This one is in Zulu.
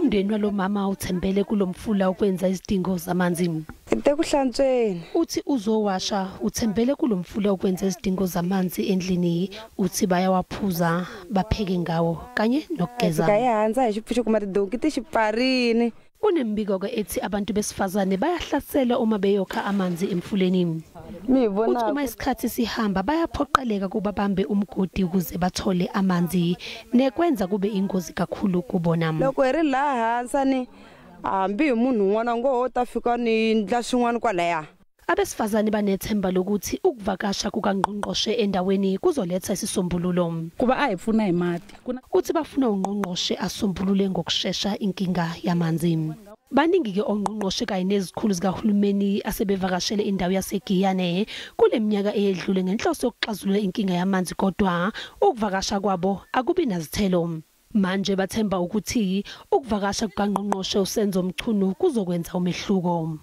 Umndeni walomama uthembele kulomfula ukwenza izidingo zamanzi. Ekuhlanzweni Uthi uzowasha uthembele kulomfula ukwenza izidingo zamanzi endlini, uthi bayawaphuza bapheke ngawo kanye nokugeza. Kayanza ishiphisho kumadonki tishiparini. Unembiko ke ethi abantu besifazane bayahlasela uma beyokha amanzi emfuleni. Mibona Uma isikhathi sihamba bayaphoqeleka kuba bambe umgodi ukuze bathole amanzi nekwenza kube ingozi kakhulu kubona. Loko ri la hansani ambi umuntu wona ngota fika ni ndla swin'wana kwalaya. Abesifazane banethemba lokuthi ukuvakasha kukaNgqongqoshe endaweni kuzoletha isisombululo. Kuba ayifuna imati. Uthi bafuna uNgqongqoshe asombulule ngokusheshsha inkinga yamanzi. Baningi ke ongqongqoshe kanye nezikhulu zikahulumeni asebevakashele indawo yaseGiyani kuleminyaka eyedlule ngenhloso yokuxazulula inkinga yamanzi, kodwa ukuvakasha kwabo akubi nazithelo. Manje bathemba ukuthi ukuvakasha kukaNgqongqoshe USenzo Mchunu kuzokwenza umehluko.